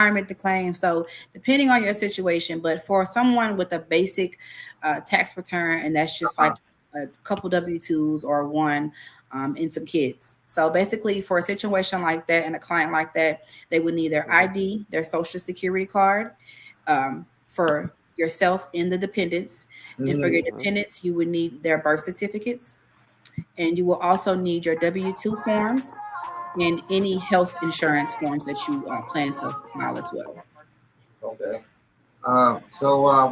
retirement to claim. So depending on your situation, but for someone with a basic tax return, and that's just like a couple W-2s or one and some kids. So basically, for a situation like that and a client like that, they would need their ID, their social security card, for yourself and the dependents. And for your dependents, you would need their birth certificates. And you will also need your W-2 forms and any health insurance forms that you plan to file as well. Okay.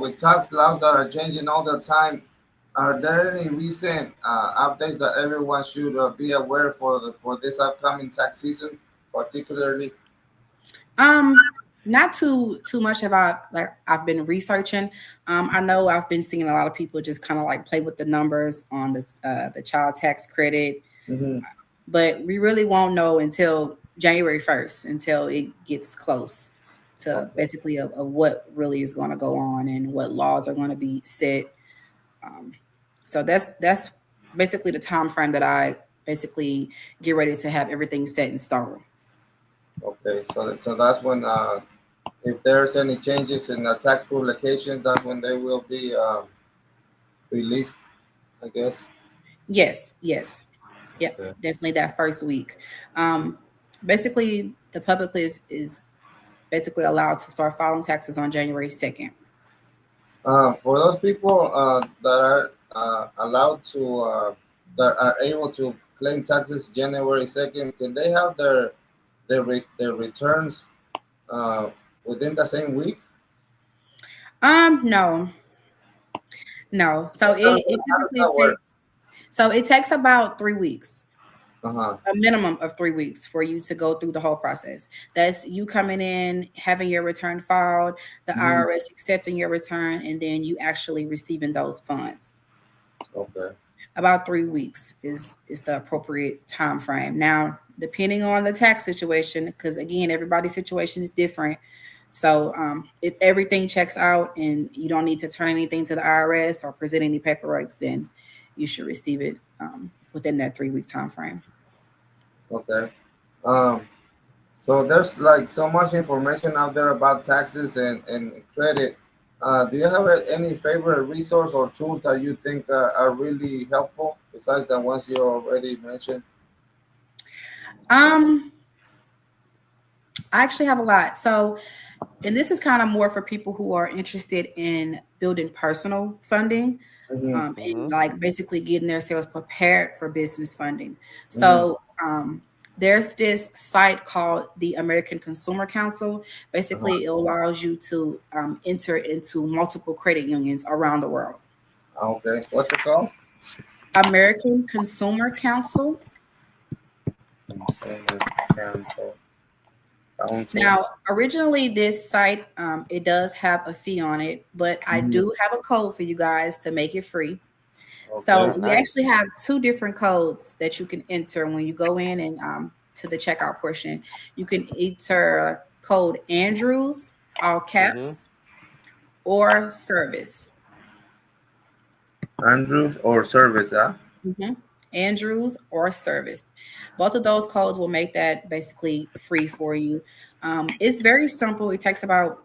With tax laws that are changing all the time, are there any recent updates that everyone should be aware for this upcoming tax season, particularly? Um, Not too much about like I've been researching. I know I've been seeing a lot of people just kind of like play with the numbers on the child tax credit, Mm-hmm. but we really won't know until January 1st, until it gets close to Okay. basically of what really is going to go on and what laws are going to be set. Um, so that's basically the time frame that I basically get ready to have everything set in stone. Okay. So that's when if there's any changes in the tax publication, that's when they will be released, I guess. Yes, yes, yep, Okay. definitely that first week. Um, Basically, the public is basically allowed to start filing taxes on January 2nd. For those people that are allowed to that are able to claim taxes January 2nd, can they have their returns uh, within the same week? No, no. So it How does typically that work? takes it takes about 3 weeks, Uh huh. a minimum of 3 weeks for you to go through the whole process. That's you coming in, having your return filed, the Hmm. IRS accepting your return, and then you actually receiving those funds. Okay. About 3 weeks is the appropriate time frame. Now, depending on the tax situation, because again, everybody's situation is different. So if everything checks out and you don't need to turn anything to the IRS or present any paperwork, then you should receive it within that 3 week time frame. Okay. Um, so there's like so much information out there about taxes and credit. Do you have any favorite resource or tools that you think are really helpful besides the ones you already mentioned? Um, I actually have a lot. So, and this is kind of more for people who are interested in building personal funding, Hmm. and like basically getting themselves prepared for business funding. Hmm. So there's this site called the American Consumer Council. Basically, it allows you to enter into multiple credit unions around the world. Okay. What's it called? American Consumer Council. Consumer Council. Council. Now, originally, this site it does have a fee on it, but I Hmm. do have a code for you guys to make it free. Okay. So we actually have two different codes that you can enter when you go in and to the checkout portion. You can enter code Andrews, all caps, or service. Andrews or service, huh? Mhm. Andrews or service. Both of those codes will make that basically free for you. It's very simple. It takes about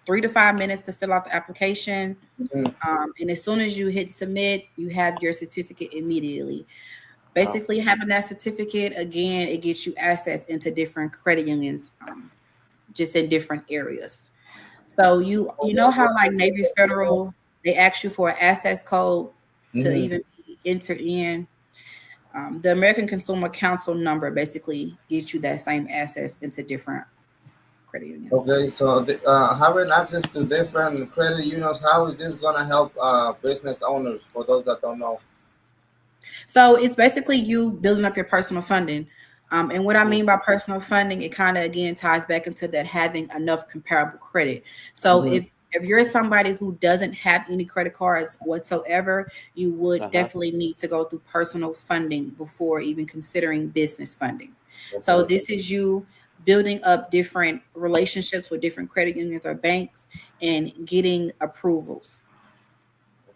3 to 5 minutes to fill out the application. Mhm. And as soon as you hit submit, you have your certificate immediately. Basically, having that certificate again, it gets you access into different credit unions, just in different areas. So you know how like Navy Federal, they ask you for an access code to Mhm. even be entered in. The American Consumer Council number basically gives you that same access into different credit unions. Okay, so having access to different credit unions, how is this gonna help business owners? For those that don't know. So it's basically you building up your personal funding. And what I mean by personal funding, it kind of again ties back into that having enough comparable credit. So Hmm. if you're somebody who doesn't have any credit cards whatsoever, you would definitely need to go through personal funding before even considering business funding. So Okay. this is you building up different relationships with different credit unions or banks and getting approvals.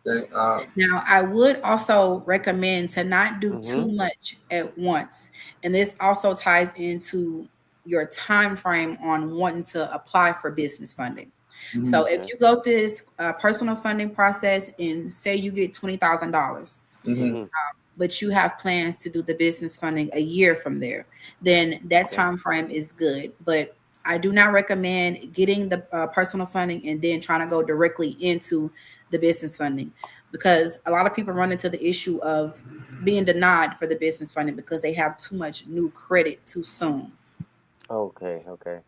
Okay. Now, I would also recommend to not do too much at once. And this also ties into your time frame on wanting to apply for business funding. So Mm-hmm. if you go through this personal funding process and say you get $20,000, Mm-hmm. Mm-hmm. but you have plans to do the business funding a year from there, then that Okay. time frame is good. But I do not recommend getting the personal funding and then trying to go directly into the business funding, because a lot of people run into the issue of being denied for the business funding because they have too much new credit too soon. Okay. Okay.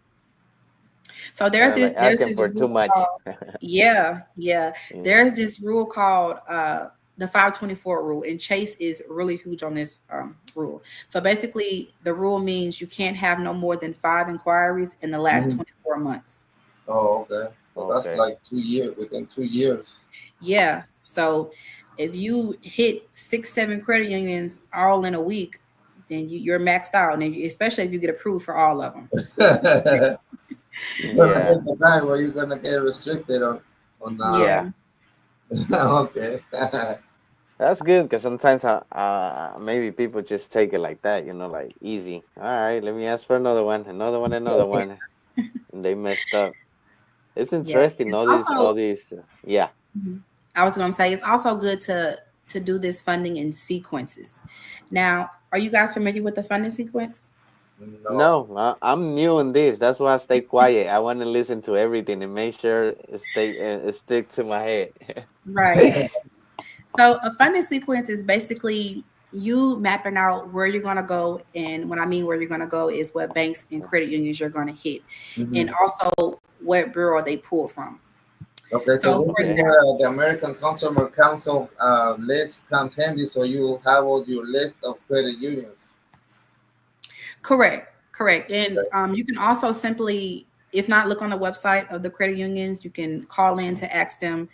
So Like there's asking this for too rule much. called, yeah. Yeah. There's this rule called the 524 rule, and Chase is really huge on this rule. So basically, the rule means you can't have no more than 5 inquiries in the last Mm-hmm. 24 months. Oh, okay. So that's Okay. like 2 years, within 2 years. Yeah. So if you hit 6, 7 credit unions all in a week, then you're maxed out, and especially if you get approved for all of them. You're gonna Yeah. get the bag where you're gonna get restricted on Yeah. Yeah. okay. That's good because sometimes maybe people just take it like that, like easy. All right, let me ask for another one, another one, and they messed up. It's Yeah. interesting. It's All also these, yeah. Mhm. I was going to say it's also good to do this funding in sequences. Now, are you guys familiar with the funding sequence? No. No, I'm new in this. That's why I stay quiet. I want to listen to everything and make sure it stick to my head. Right. So a funding sequence is basically you mapping out where you're going to go, and when I mean where you're going to go is what banks and credit unions you're going to hit, Mhm. and also what bureau they pull from. Okay, so So this for is Okay. example, where the American Consumer Council list comes handy. So you have all your list of credit unions. correct, and you can also simply, if not, look on the website of the credit unions. You can call in to ask them,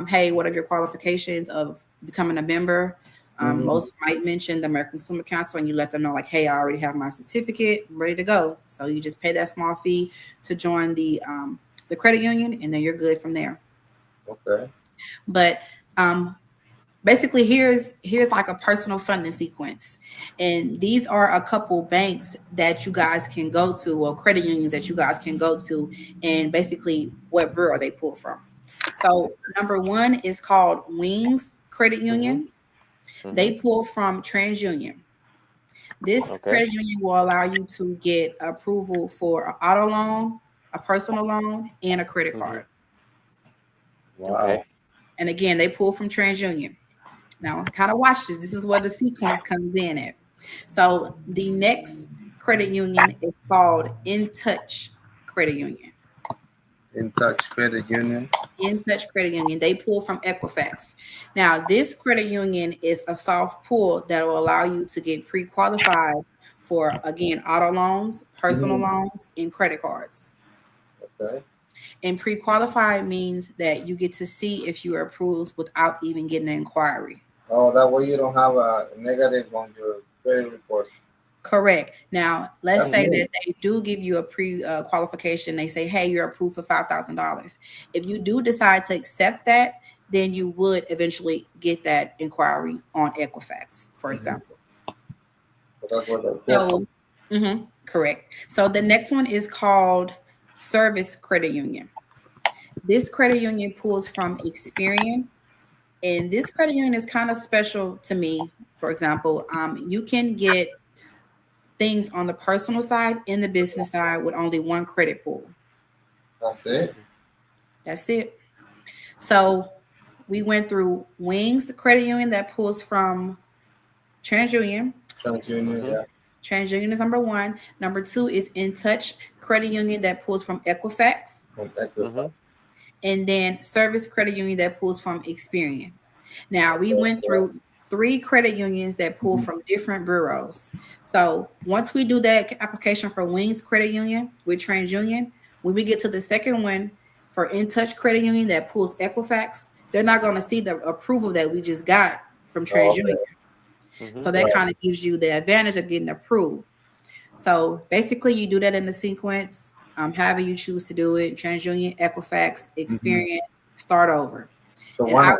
hey, what are your qualifications of becoming a member? Mhm. Most might mention the American Consumer Council, and you let them know, like, hey, I already have my certificate, I'm ready to go. So you just pay that small fee to join the credit union, and then you're good from there. Okay. But um, basically, here's like a personal funding sequence, and these are a couple banks that you guys can go to, or credit unions that you guys can go to, and basically what bureau they pull from. So number one is called Wings Credit Mhm. Union. They Mhm. pull from TransUnion. This Okay. credit union will allow you to get approval for an auto loan, a personal loan, and a credit Mhm. card. Wow. Okay. And again, they pull from TransUnion. Now, kind of watch this. This is where the sequence comes in at. So the next credit union is called In Touch Credit Union. In Touch Credit Union. In Touch Credit Union. They pull from Equifax. Now, this credit union is a soft pull that will allow you to get pre-qualified for, again, auto loans, personal Mhm. loans, and credit cards. Okay. And pre-qualified means that you get to see if you are approved without even getting an inquiry. Oh, that way you don't have a negative on your credit report. Correct. Now, let's That's say new. that they do give you a pre-qualification. They say, hey, you're approved for $5,000. If you do decide to accept that, then you would eventually get that inquiry on Equifax, for Mhm. example. So that's where they pull from. So, correct. So the next one is called Service Credit Union. This credit union pulls from Experian, and this credit union is kind of special to me. For example, you can get things on the personal side and the business side with only one credit pull. That's it. That's it. So we went through Wings Credit Union that pulls from TransUnion. TransUnion, Mhm. yeah. TransUnion is number one. Number two is In Touch Credit Union that pulls from Equifax. From Equifax. Mhm. And then Service Credit Union that pulls from Experian. Now we went through 3 credit unions that pull Mhm. from different bureaus. So once we do that application for Wings Credit Union with TransUnion, when we get to the second one for In Touch Credit Union that pulls Equifax, they're not going to see the approval that we just got from Oh, TransUnion. okay. So Mhm. that Right. kind of gives you the advantage of getting approved. So basically, you do that in the sequence, however you choose to do it. TransUnion, Equifax, Mhm. Experian, start over. So And I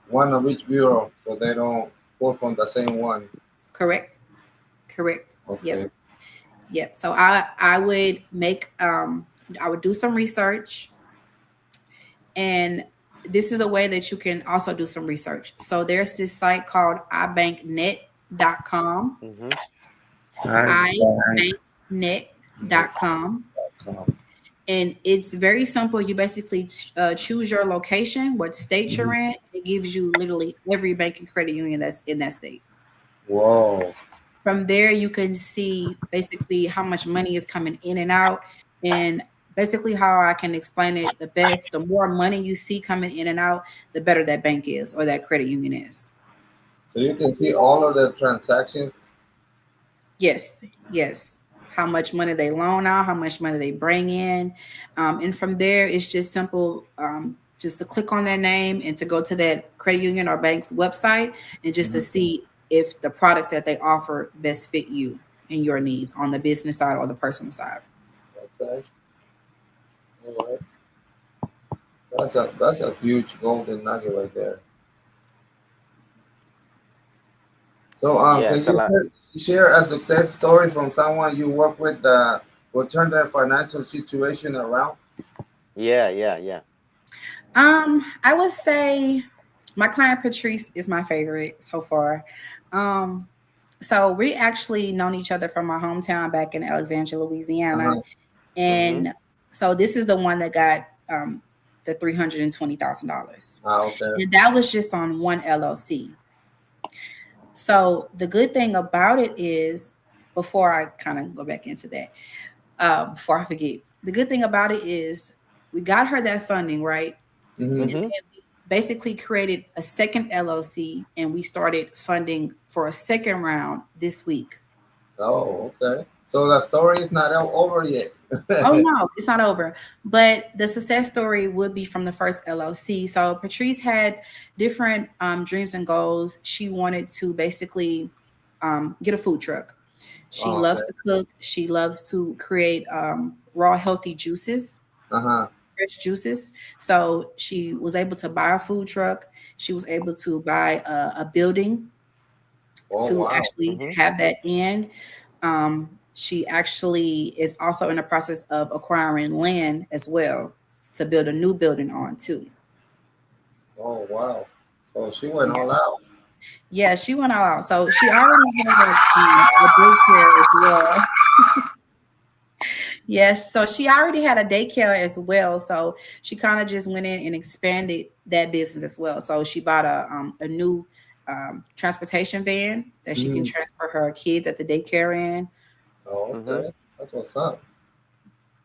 one of each bureau, so they don't pull from the same one. correct. Yep. Okay. Yeah. So I would make I would do some research, and this is a way that you can also do some research. So there's this site called ibanknet.com. Mm-hmm. ibanknet.com. And it's very simple. You basically choose your location, what state you're in. It gives you literally every bank and credit union that's in that state. Whoa. From there, you can see basically how much money is coming in and out. And basically, how I can explain it the best, the more money you see coming in and out, the better that bank is or that credit union is. So you can see all of the transactions. Yes, yes. How much money they loan out, how much money they bring in. And from there, it's just simple just to click on their name and to go to that credit union or bank's website and just to see if the products that they offer best fit you and your needs on the business side or the personal side. Okay. All right. That's a huge golden nugget right there. So, Yeah, can it's a you lot. share a success story from someone you work with that will turn their financial situation around? Yeah, yeah, yeah. I would say my client Patrice is my favorite so far. Um, so we actually known each other from my hometown back in Alexandria, Louisiana. Uh-huh. Mm-hmm. And so this is the one that got the $320,000. Okay. And that was just on one LLC. So the good thing about it is, before I kind of go back into that, before I forget, the good thing about it is we got her that funding, right? Mm-hmm. And Mm-hmm. then we basically created a second LLC and we started funding for a second round this week. Oh, okay. So the story is not over yet. Oh no, it's not over. But the success story would be from the first LLC. So Patrice had different dreams and goals. She wanted to basically get a food truck. She Oh, loves okay. to cook. She loves to create raw, healthy juices, Uh-huh. fresh juices. So she was able to buy a food truck. She was able to buy a building Oh, to wow. actually Mm-hmm. have that in. She actually is also in the process of acquiring land as well to build a new building on too. Oh, wow. So she went Yeah, all out. yeah, she went all out. So she already had a daycare as well. Yes, so she already had a daycare as well. So she kind of just went in and expanded that business as well. So she bought a new transportation van that she can Mhm. transfer her kids at the daycare in. Oh, Mm-hmm. okay. That's what's up.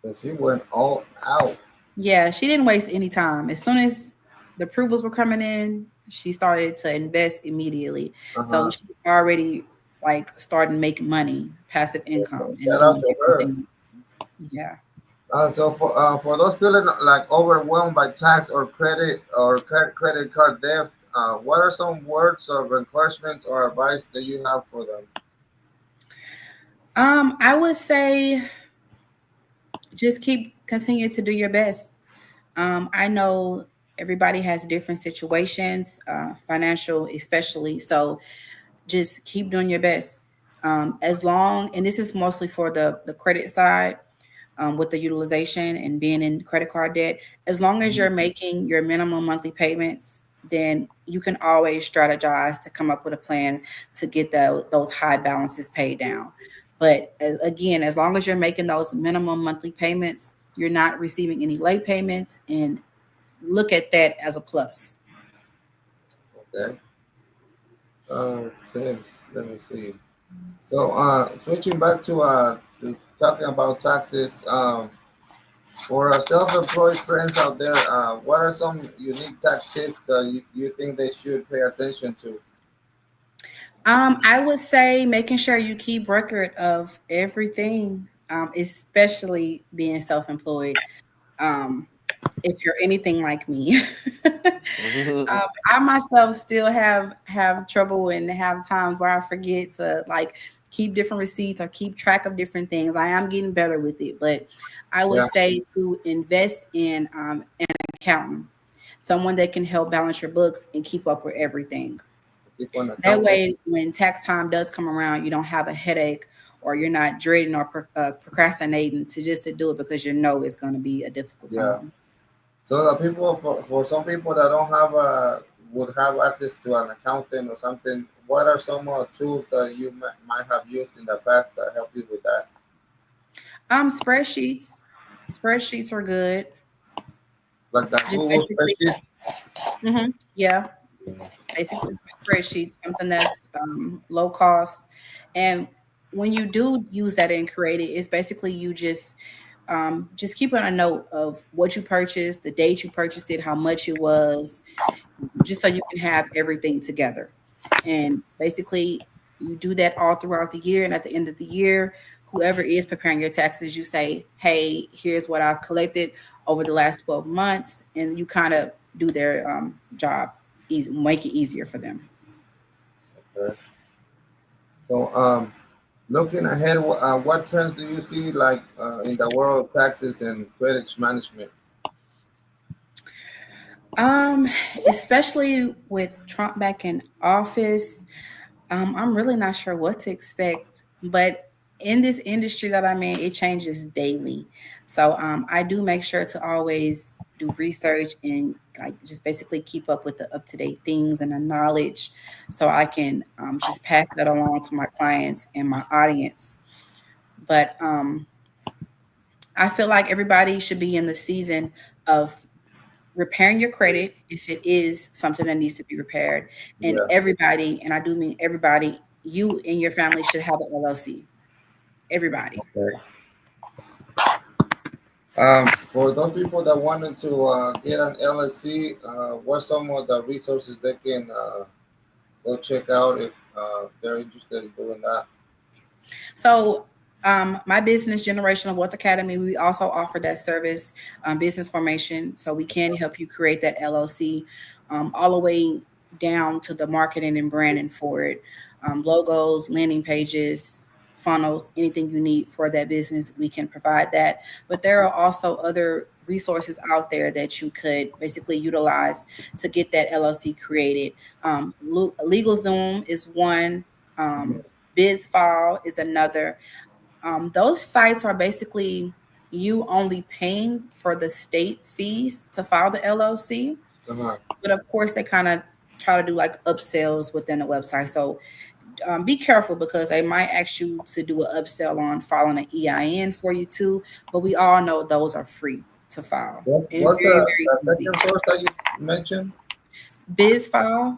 So she went all out. Yeah, she didn't waste any time. As soon as the approvals were coming in, she started to invest immediately. So Uh-huh. she's already like starting making money, passive income, and Shout out doing to different her. things. Yeah. So for those feeling like overwhelmed by tax or credit card debt, what are some words of encouragement or advice that you have for them? I would say just keep continue to do your best. I know everybody has different situations, financial especially. So just keep doing your best. As long, and this is mostly for the credit side, with the utilization and being in credit card debt, as long as Mhm. you're making your minimum monthly payments, then you can always strategize to come up with a plan to get those high balances paid down. But again, as long as you're making those minimum monthly payments, you're not receiving any late payments, and look at that as a plus. Okay. Let me see. So switching back to talking about taxes, for our self-employed friends out there, what are some unique tax tips that you think they should pay attention to? I would say making sure you keep record of everything, especially being self-employed. Um, if you're anything like me, Mm-hmm. I myself still have trouble and have times where I forget to like keep different receipts or keep track of different things. I am getting better with it, but I would Yeah, say to invest in an accountant, someone that can help balance your books and keep up with everything. keep on That accounting. way, when tax time does come around, you don't have a headache or you're not dreading or procrastinating to do it because you know it's going to be a difficult Yeah. time. So the people for some people that don't have would have access to an accountant or something. What are some tools that you might have used in the past that help you with that? Spreadsheets. Spreadsheets are good. Like the Just Google basically, spreadsheet. yeah, basic spreadsheet, something that's low cost. And when you do use that and create it, it's basically you just keeping a note of what you purchased, the date you purchased it, how much it was, just so you can have everything together. And basically, you do that all throughout the year. And at the end of the year, whoever is preparing your taxes, you say, hey, here's what I've collected over the last 12 months. And you kind of do their job, easy, make it easier for them. Okay. So looking ahead, what trends do you see like in the world of taxes and credit management? Um, Especially with Trump back in office, I'm really not sure what to expect, but in this industry that I'm in, it changes daily. So I do make sure to always do research and like just basically keep up with the up to date things and the knowledge, so I can just pass that along to my clients and my audience. But I feel like everybody should be in the season of repairing your credit if it is something that needs to be repaired. And Yeah. everybody, and I do mean everybody, you and your family should have an LLC. Everybody. Okay. For those people that wanted to get an LLC, what some of the resources they can go check out if they're interested in doing that? So, my business, Generational Wealth Academy, we also offer that service, business formation. So we can help you create that LLC, all the way down to the marketing and branding for it, logos, landing pages, funnels, anything you need for that business, we can provide that. But there are also other resources out there that you could basically utilize to get that LLC created. LegalZoom is one. BizFile is another. Those sites are basically you only paying for the state fees to file the LLC. Uh-huh. But of course, they kind of try to do like upsells within the website. So be careful because they might ask you to do an upsell on filing an EIN for you too. But we all know those are free to file and What's very, very the easy. second source that you mentioned? BizFile,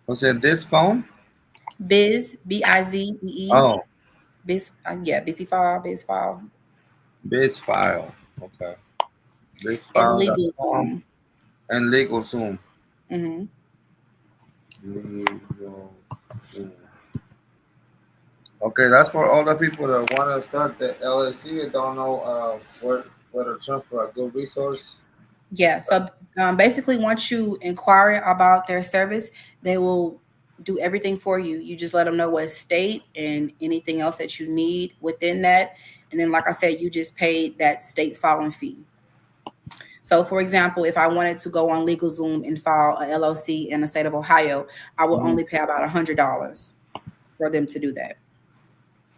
Was it this phone? Bizee, Oh, Biz, yeah, BizFile, BizFile, BizFile. Okay. and BizFile.com LegalZoom. and LegalZoom. Hmm. LegalZoom. Okay, that's for all the people that want to start the LLC and don't know where to turn for a good resource. Yeah. So basically, once you inquire about their service, they will do everything for you. You just let them know what state and anything else that you need within that. And then, like I said, you just pay that state filing fee. So, for example, if I wanted to go on LegalZoom and file a LLC in the state of Ohio, I will Mhm. only pay about $100 for them to do that.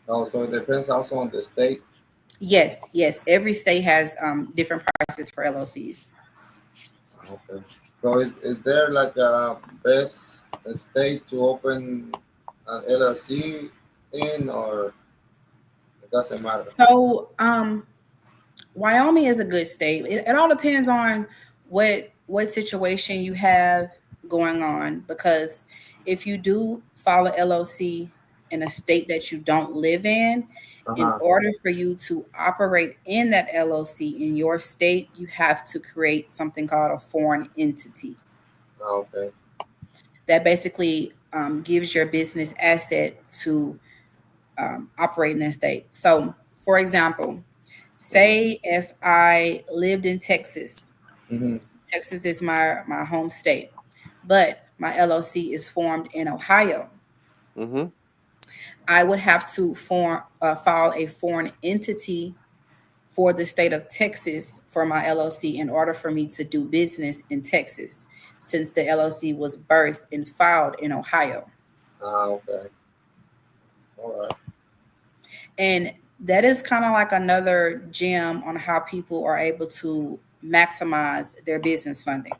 Oh, so it depends also on the state. Yes, yes. Every state has different prices for LLCs. Okay. So is there like a best state to open an LLC in, or it doesn't matter? So, Wyoming is a good state. It all depends on what situation you have going on. Because if you do file a LLC in a state that you don't live in Uh-huh. order for you to operate in that LLC in your state, you have to create something called a foreign entity Okay. that basically gives your business asset to operate in that state. So, for example, Uh-huh. say if I lived in Texas, Mm-hmm. Texas is my home state, but my LLC is formed in Ohio. Mm-hmm. I would have to file a foreign entity for the state of Texas for my LLC in order for me to do business in Texas, since the LLC was birthed and filed in Ohio. Ah, okay. All right. And that is kind of like another gem on how people are able to maximize their business funding.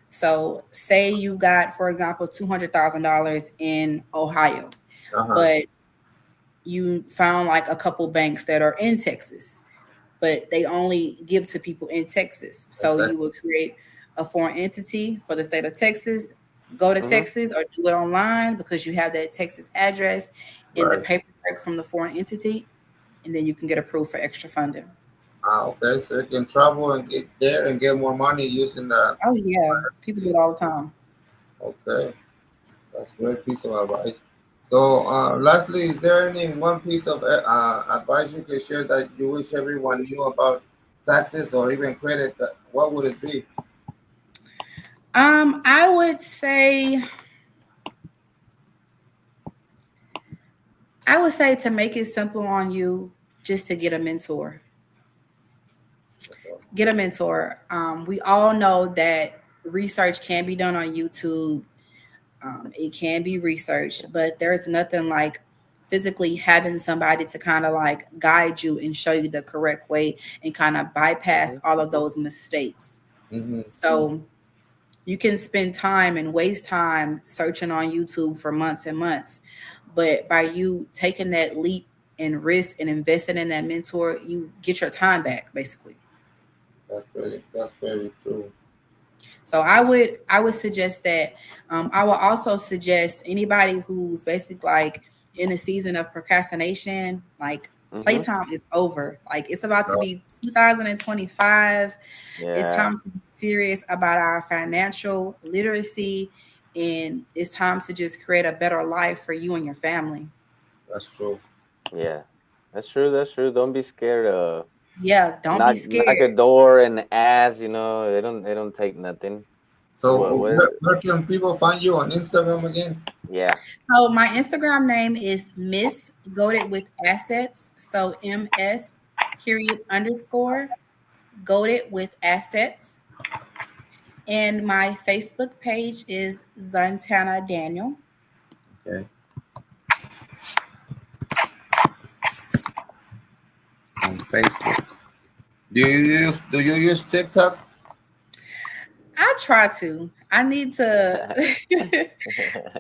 So, say you got, for example, $200,000 in Ohio, Uh-huh. but you found like a couple banks that are in Texas, but they only give to people in Texas. So, Okay. you would create a foreign entity for the state of Texas, go to Mm-hmm. Texas or do it online because you have that Texas address in the Right. paperwork from the foreign entity, and then you can get approved for extra funding. Okay. So you can travel and get there and get more money using that. Oh, yeah. People do it all the time. Okay. That's a great piece of advice. So, lastly, is there any one piece of advice you could share that you wish everyone knew about taxes or even credit? That, what would it be? I would say to make it simple on you, just to get a mentor. Get a mentor. We all know that research can be done on YouTube. It can be researched, but there's nothing like physically having somebody to kind of like guide you and show you the correct way and kind of bypass Mm-hmm. all of those mistakes. Mm-hmm. So you can spend time and waste time searching on YouTube for months and months. But by you taking that leap and risk and investing in that mentor, you get your time back basically. That's very true. So I would suggest that. I will also suggest anybody who's basically like in a season of procrastination, like Mm-hmm. playtime is over. Like it's about to No, be 2025. It's Yeah. time to be serious about our financial literacy, and it's time to just create a better life for you and your family. that's true. Yeah. That's true. That's true. Don't be scared of Yeah, don't be knock a scared. door and ask. You know, they don't take nothing. What? So, What? where can people find you on Instagram again? Yeah. So my Instagram name is Miss Goated with Assets. So MS period underscore Goated with Assets. And my Facebook page is Zantana Daniel. Okay, on Facebook. Do you use TikTok? I try to. I need to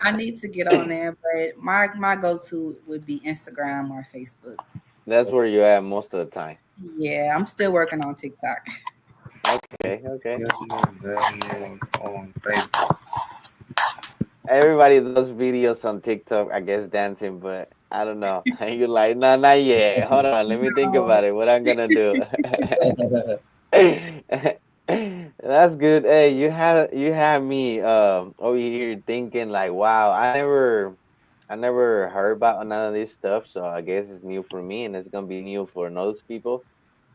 I need to get on there, but my go-to would be Instagram or Facebook. That's where you at most of the time. Yeah, I'm still working on TikTok. Okay. Okay. Yes, on Facebook. Everybody does videos on TikTok, I guess, dancing, but I don't know. And you're like, no, not yet. Hold on, let me think No. about it. What I'm gonna do? That's good. Hey, you have me over here thinking like, wow, I never heard about none of this stuff, so I guess it's new for me and it's gonna be new for those people.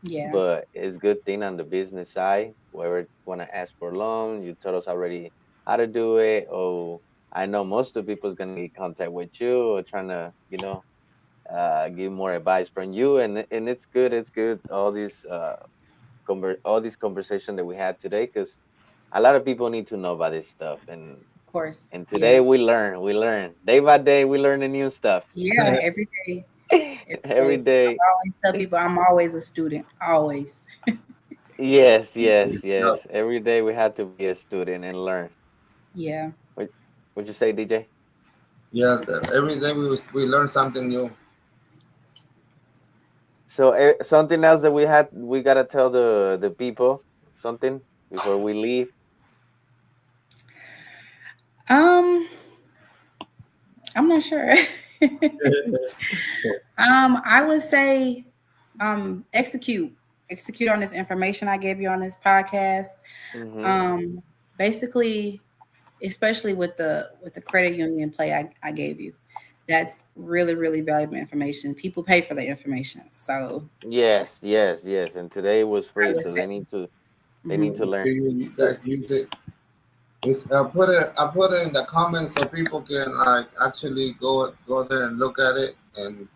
Yeah, But it's good thing on the business side. Whoever wanna ask for a loan, you told us already how to do it. Oh, I know most of the people's gonna get in contact with you or trying to, give more advice from you, and it's good. It's good. All these conversation that we had today, because a lot of people need to know about this stuff, and of course. and today Yeah. we learn day by day. We learn the new stuff Yeah, every day. Every every day. day. I always tell people I'm always a student. Always. Yes, yes, Yeah, yes. Every day we have to be a student and learn. Yeah. What would you say, DJ? yeah. Every day we learn something new. So something else that we gotta tell the people something before we leave. Um, I'm not sure. I would say execute. Execute on this information I gave you on this podcast. Mm-hmm. Um, basically, especially with the credit union play I gave you. That's really, really valuable information. People pay for the information. So Yes, yes, yes. And today was I free, would so say, they need to mhm, learn. You guys use it. I put it in the comments so people can like actually go there and look at it and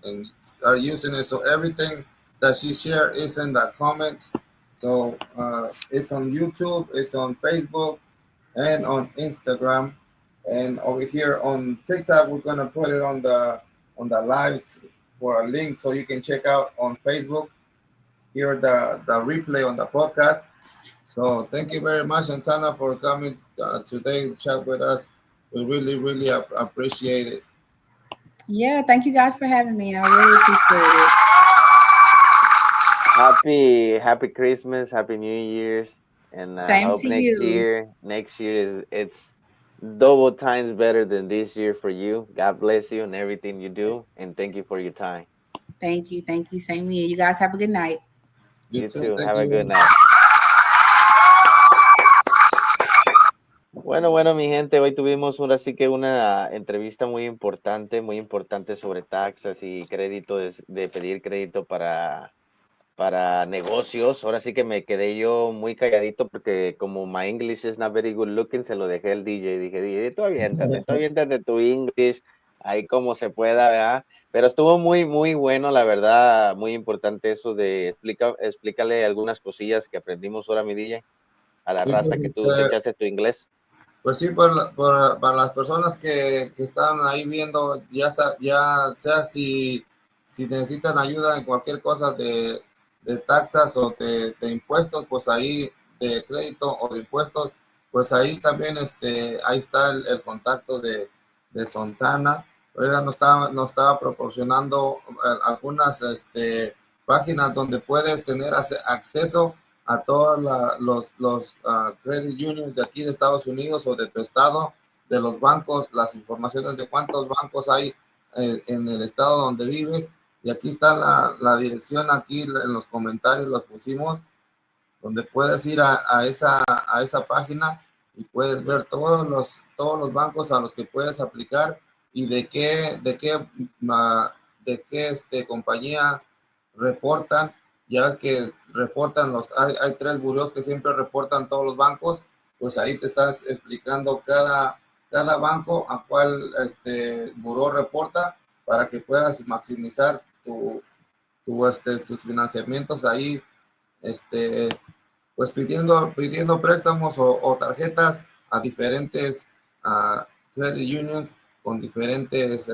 start using it. So everything that she shared is in the comments. So it's on YouTube, it's on Facebook, and on Instagram, and over here on TikTok we're gonna put it on on the lives for a link so you can check out on Facebook, hear the replay on the podcast. So thank you very much, Santana, for coming today to chat with us. We really, really appreciate it. Yeah, thank you guys for having me. I really appreciate it. Happy Christmas, Happy New Year's, and I Same hope to next you. year it's double times better than this year for you. God bless you and everything you do, and thank you for your time. Thank you. Thank you. Same here. You guys have a good night. You You too. too. Thank Have a good you. night. Bueno, mi gente, hoy tuvimos ahora sí que una entrevista muy importante sobre taxas y crédito, de pedir crédito para negocios. Ahora sí que me quedé yo muy calladito porque como my English is not very good looking, se lo dejé al DJ. Dije, DJ, tú aviéntate tu English, ahí como se pueda, ¿verdad? Pero estuvo muy bueno, la verdad, muy importante eso de explícale algunas cosillas que aprendimos ahora, mi DJ, a la Sí, raza que tú te echaste tu inglés. pues sí, para las personas que están ahí viendo, ya sea si necesitan ayuda en cualquier cosa de taxas o de impuestos, pues ahí de crédito o de impuestos, pues ahí también ahí está el contacto de Santana. Ella nos estaba proporcionando algunas páginas donde puedes tener acceso a todos los credit unions de aquí de Estados Unidos o de tu estado, de los bancos, las informaciones de cuántos bancos hay en el estado donde vives. Y aquí está la dirección, aquí en los comentarios los pusimos, donde puedes ir a esa página y puedes ver todos los bancos a los que puedes aplicar y de qué compañía reportan. Ya ves que reportan hay 3 bureos que siempre reportan todos los bancos, pues ahí te estás explicando cada banco a cuál buró reporta para que puedas maximizar tus financiamientos ahí, pues pidiendo préstamos o tarjetas a diferentes credit unions con diferentes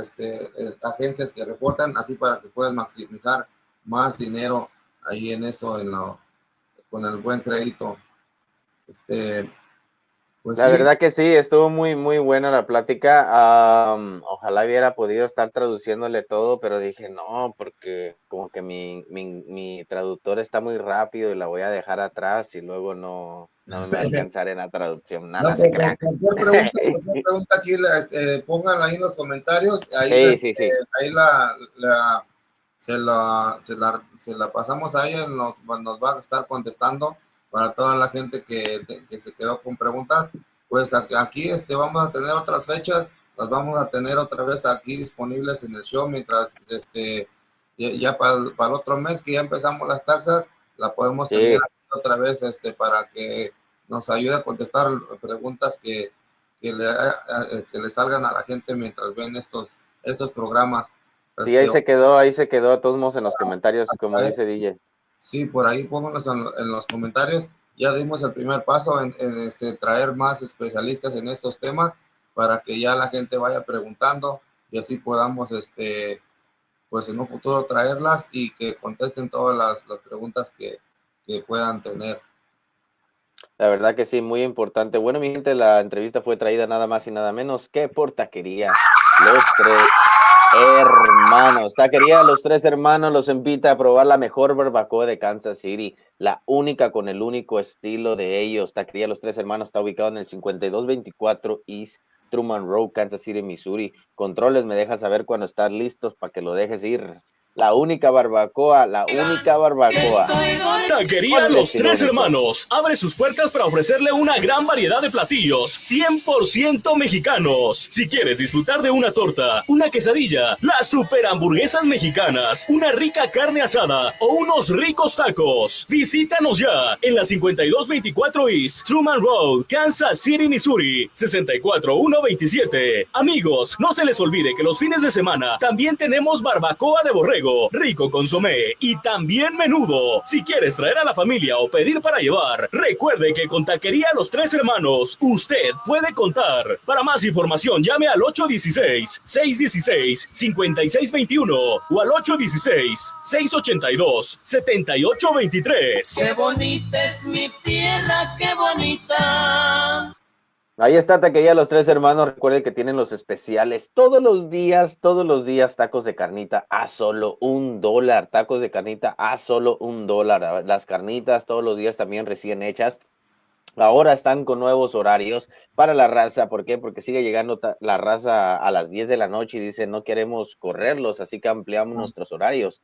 agencias que reportan, así para que puedas maximizar más dinero ahí en eso, con el buen crédito. Pues La sí. verdad que sí, estuvo muy buena la plática. Ojalá hubiera podido estar traduciéndole todo, pero dije no, porque como que mi traductor está muy rápido y la voy a dejar atrás y luego no me va a alcanzar en la traducción. Nada, se crean. Cualquier pregunta aquí, pónganla ahí en los comentarios. Ahí, Sí. Ahí se la pasamos a ella, nos va a estar contestando para toda la gente que se quedó con preguntas. Pues aquí vamos a tener otras fechas, las vamos a tener otra vez aquí disponibles en el show, mientras ya para el otro mes que ya empezamos las taxas, la podemos tener aquí otra vez para que nos ayude a contestar preguntas que le salgan a la gente mientras ven estos programas. Sí, ahí se quedó a todos modos en los comentarios, como dice DJ. Sí, por ahí pónganlos en los comentarios. Ya dimos el primer paso en traer más especialistas en estos temas para que ya la gente vaya preguntando y así podamos, pues en un futuro traerlas y que contesten todas las preguntas que puedan tener. La verdad que sí, muy importante. Bueno, mi gente, la entrevista fue traída nada más y nada menos que por Taquería Los Tres Hermanos. Taquería Los Tres Hermanos los invita a probar la mejor barbacoa de Kansas City, la única con el único estilo de ellos. Taquería Los Tres Hermanos está ubicado en el 5224 East Truman Road, Kansas City, Missouri. Controles, me dejas saber cuando estás listos para que lo dejes ir. La única barbacoa. Taquería Los Tres Hermanos abre sus puertas para ofrecerle una gran variedad de platillos 100% mexicanos. Si quieres disfrutar de una torta, una quesadilla, las super hamburguesas mexicanas, una rica carne asada o unos ricos tacos, visítanos ya en la 5224 East Truman Road, Kansas City, Missouri, 64127. Amigos, no se les olvide que los fines de semana también tenemos barbacoa de borrego borrego, rico consomé y también menudo. Si quieres traer a la familia o pedir para llevar, recuerde que con Taquería Los Tres Hermanos usted puede contar. Para más información llame al 816-616-5621 o al 816-682-7823. Qué bonita es mi tierra, qué bonita. Ahí está Taquería Los Tres Hermanos. Recuerden que tienen los especiales todos los días, tacos de carnita a solo $1, tacos de carnita a solo $1. Las carnitas todos los días también recién hechas. Ahora están con nuevos horarios para la raza. ¿Por qué? Porque sigue llegando la raza a las 10 de la noche y dice no queremos correrlos, así que ampliamos nuestros horarios.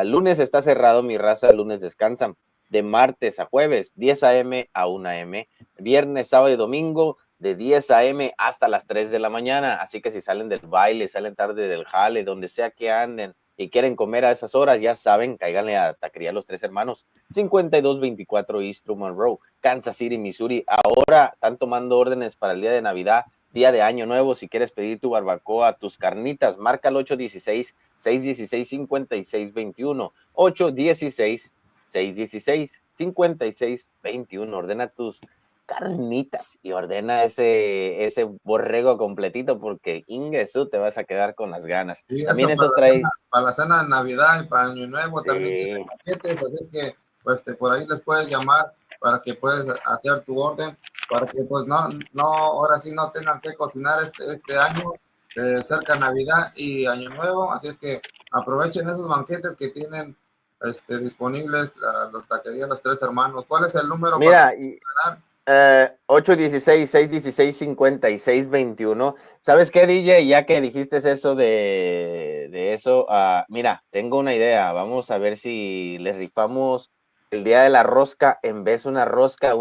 Lunes está cerrado, mi raza, lunes descansan. De martes a jueves, 10 a.m. a 1 a.m., viernes, sábado y domingo, de 10 a.m. hasta las 3 de la mañana. Así que si salen del baile, salen tarde del jale, donde sea que anden y quieren comer a esas horas, ya saben, cáiganle a Taquería Los Tres Hermanos, 5224 East Truman Road, Kansas City, Missouri. Ahora están tomando órdenes para el día de Navidad, día de Año Nuevo. Si quieres pedir tu barbacoa, tus carnitas, marca el 816-616-5621, 816-616-5621. Ordena tus carnitas y ordena ese borrego completito porque Ingesu te vas a quedar con las ganas. Sí, también eso estos trae para la cena de Navidad y para Año Nuevo sí. También tienen paquetes, así es que pues por ahí les puedes llamar para que puedas hacer tu orden, para que pues no ahora sí no tengan que cocinar este año, cerca Navidad y Año Nuevo, así es que aprovechen esos banquetes que tienen disponibles la Taquería Los Tres Hermanos. ¿Cuál es el número? Mira, 816-616-5621. ¿Sabes qué, DJ? Ya que dijiste eso de eso, mira, tengo una idea. Vamos a ver si les rifamos el día de la rosca, en vez de una rosca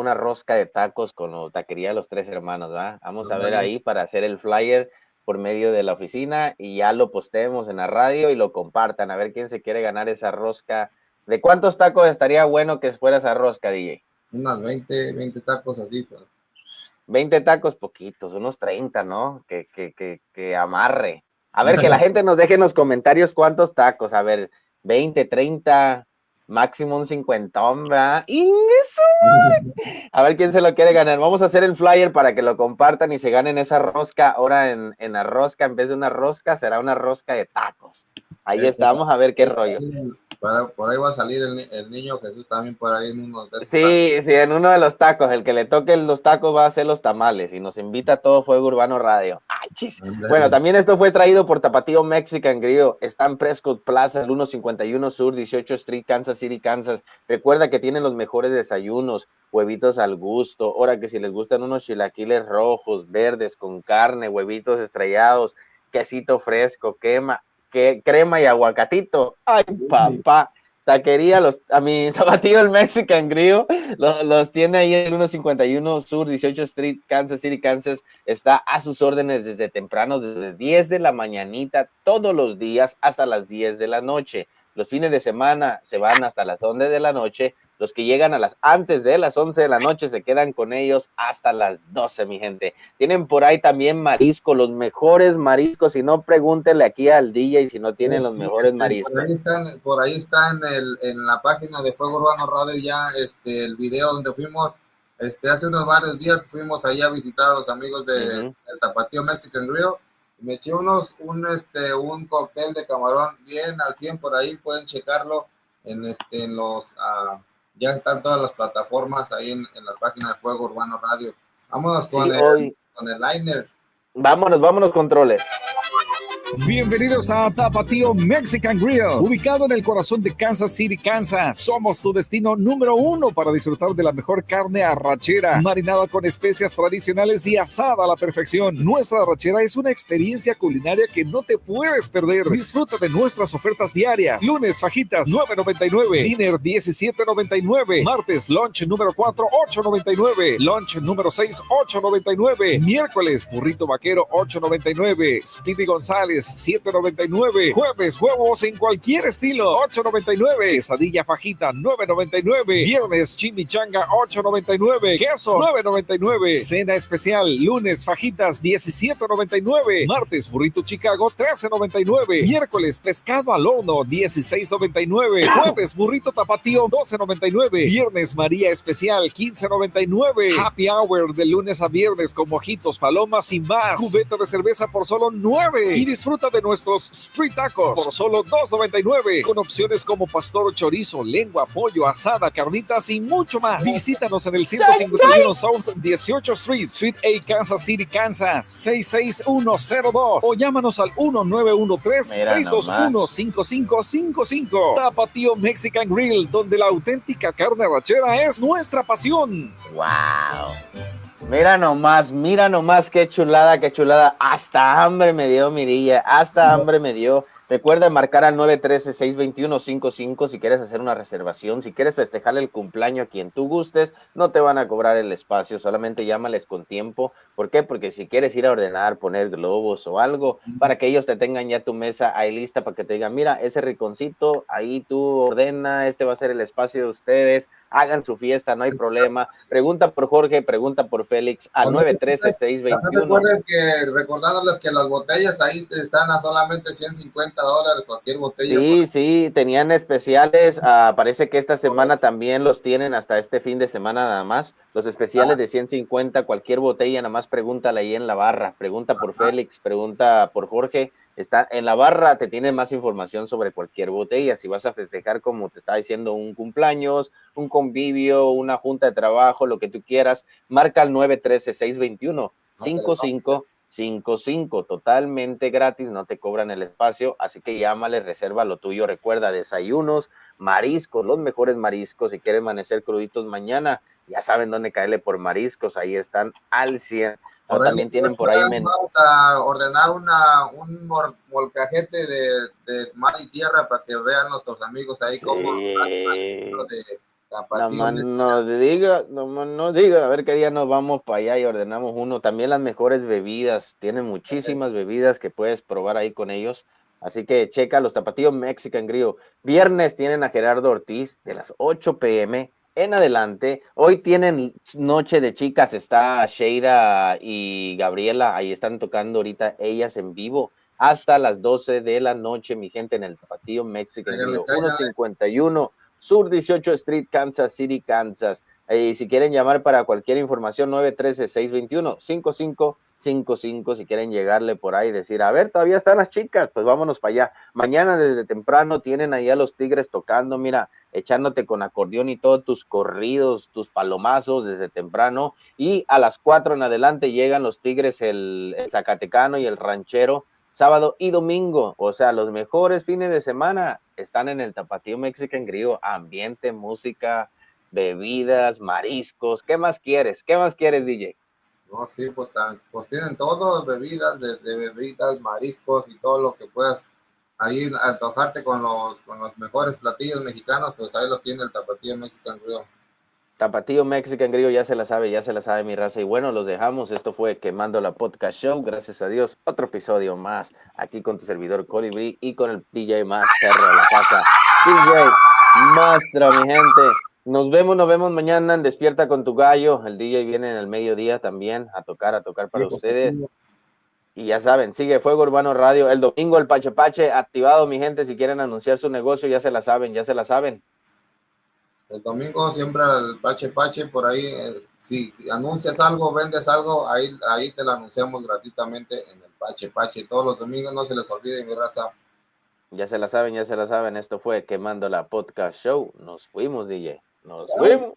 de tacos con la Taquería Los Tres Hermanos, ¿va? Vamos a ver ahí para hacer el flyer por medio de la oficina y ya lo postemos en la radio y lo compartan, a ver quién se quiere ganar esa rosca. ¿De cuántos tacos estaría bueno que fuera esa rosca, DJ? Unas 20 tacos así, pues. 20 tacos, poquitos, unos 30, ¿no? Que amarre. A ver, que la gente nos deje en los comentarios cuántos tacos, a ver, 20, 30, máximo un 50, ¿verdad? A ver quién se lo quiere ganar. Vamos a hacer el flyer para que lo compartan y se ganen esa rosca. Ahora en la rosca, en vez de una rosca, será una rosca de tacos. Ahí está, vamos a ver qué rollo. Por ahí va a salir el niño Jesús también por ahí en uno de esos sí, en uno de los tacos. El que le toque los tacos va a hacer los tamales y nos invita a todo Fuego Urbano Radio. ¡Ay, chis! Bueno, también esto fue traído por Tapatío Mexican Grill. Está en Prescott Plaza, el 151 Sur, 18 Street, Kansas City, Kansas. Recuerda que tienen los mejores desayunos, huevitos al gusto. Ahora que si les gustan unos chilaquiles rojos, verdes, con carne, huevitos estrellados, quesito fresco, crema y aguacatito. Ay, papá. Taquería, Tapatío el Mexican Grill, los tiene ahí en el 151 Sur, 18 Street, Kansas City, Kansas. Está a sus órdenes desde temprano, desde 10 de la mañanita, todos los días hasta las 10 de la noche. Los fines de semana se van hasta las 11 de la noche. Los que llegan antes de las 11 de la noche se quedan con ellos hasta las 12, mi gente. Tienen por ahí también marisco, los mejores mariscos. Si no, pregúntenle aquí al DJ si no tienen los mejores mariscos. Por ahí está en la página de Fuego Urbano Radio ya el video donde fuimos, hace unos varios días fuimos ahí a visitar a los amigos del Tapatío Mexican Grill. Me eché un cóctel de camarón bien al 100 por ahí, pueden checarlo en los... ya están todas las plataformas ahí en la página de Fuego Urbano Radio. Vámonos con el liner. Vámonos, controles. Bienvenidos a Tapatío Mexican Grill, ubicado en el corazón de Kansas City, Kansas. Somos tu destino número 1 para disfrutar de la mejor carne arrachera, marinada con especias tradicionales y asada a la perfección. Nuestra arrachera es una experiencia culinaria que no te puedes perder. Disfruta de nuestras ofertas diarias. Lunes, fajitas, $9.99. Dinner, $17.99. Martes, lunch número 4, $8.99. Lunch número 6, $8.99. Miércoles, burrito vaquero, $8.99. Speedy González, martes, $7.99. Jueves, huevos en cualquier estilo, $8.99. Quesadilla fajita, $9.99. Viernes, chimichanga, $8.99. Queso, $9.99. Cena especial, lunes, fajitas, $17.99. Martes, burrito Chicago, $13.99. Miércoles, pescado al horno, $16.99. Jueves, burrito tapatío, $12.99. Viernes, María especial, $15.99. Happy hour de lunes a viernes con mojitos, palomas y más. Cubeta de cerveza por solo $9. Y disfruta de nuestros street tacos por solo $2.99. Con opciones como pastor, chorizo, lengua, pollo, asada, carnitas y mucho más. Visítanos en el 151 South 18th Street, Suite A, Kansas City, Kansas, 66102. O llámanos al 1913-621-5555. Tapatío Mexican Grill, donde la auténtica carne arrachera es nuestra pasión. Wow. Mira nomás, qué chulada, qué chulada. Hasta hambre me dio, Mirilla, hasta hambre me dio. Recuerda marcar al 913-621-55 si quieres hacer una reservación, si quieres festejarle el cumpleaños a quien tú gustes, no te van a cobrar el espacio, solamente llámales con tiempo. ¿Por qué? Porque si quieres ir a ordenar, poner globos o algo, para que ellos te tengan ya tu mesa ahí lista, para que te digan, mira, ese rinconcito, ahí tú ordena, este va a ser el espacio de ustedes, hagan su fiesta, no hay problema. Pregunta por Jorge, pregunta por Félix al 913-621. Recuerden recordándoles que las botellas ahí están a solamente $150, cualquier botella. Sí, tenían especiales, parece que esta semana también los tienen hasta este fin de semana nada más, los especiales de 150, cualquier botella, nada más pregúntale ahí en la barra, pregunta por Félix, pregunta por Jorge, está en la barra, te tiene más información sobre cualquier botella, si vas a festejar como te estaba diciendo un cumpleaños, un convivio, una junta de trabajo, lo que tú quieras, marca al 913-621-5555, totalmente gratis, no te cobran el espacio, así que llámale, reserva lo tuyo, recuerda, desayunos, mariscos, los mejores mariscos, si quieren amanecer cruditos mañana, ya saben dónde caerle por mariscos, ahí están al 100. O también tienen por ahí vamos a ordenar un molcajete de mar y tierra para que vean nuestros amigos ahí como no diga, a ver qué día nos vamos para allá y ordenamos uno. También las mejores bebidas, tienen muchísimas bebidas que puedes probar ahí con ellos. Así que checa los Tapatío Mexican Grill. Viernes tienen a Gerardo Ortiz de las 8 p.m. en adelante. Hoy tienen noche de chicas, está Sheira y Gabriela, ahí están tocando ahorita ellas en vivo hasta las 12 de la noche, mi gente, en el Tapatío Mexican Grill, 151 Sur 18 Street, Kansas City, Kansas. Si quieren llamar para cualquier información, 913-621-5555, si quieren llegarle por ahí y decir, a ver, todavía están las chicas, pues vámonos para allá. Mañana desde temprano tienen allá los Tigres tocando, mira, echándote con acordeón y todos tus corridos, tus palomazos desde temprano, y a las 4 en adelante llegan los Tigres, el Zacatecano y el Ranchero, sábado y domingo, o sea, los mejores fines de semana están en el Tapatío Mexican Grill, ambiente, música, bebidas, mariscos, ¿qué más quieres? ¿Qué más quieres, DJ? No, sí, pues tienen todo, bebidas, de bebidas, mariscos y todo lo que puedas ahí antojarte con los mejores platillos mexicanos, pues ahí los tiene el Tapatío Mexican Grill. Tapatío Mexican Grill, ya se la sabe mi raza. Y bueno, los dejamos. Esto fue Quemando la Podcast Show. Gracias a Dios, otro episodio más aquí con tu servidor Colibrí y con el DJ más perro de la casa, DJ Mastro, mi gente. Nos vemos mañana en Despierta con tu Gallo. El DJ viene en el mediodía también a tocar para ustedes. Y ya saben, sigue Fuego Urbano Radio. El domingo el Pache Pache activado, mi gente. Si quieren anunciar su negocio, ya se la saben. El domingo siempre el Pache Pache por ahí, si anuncias algo, vendes algo, ahí te lo anunciamos gratuitamente en el Pache Pache. Todos los domingos, no se les olvide, mi raza. Ya se la saben. Esto fue Quemando la Podcast Show. Nos fuimos, DJ. Nos fuimos.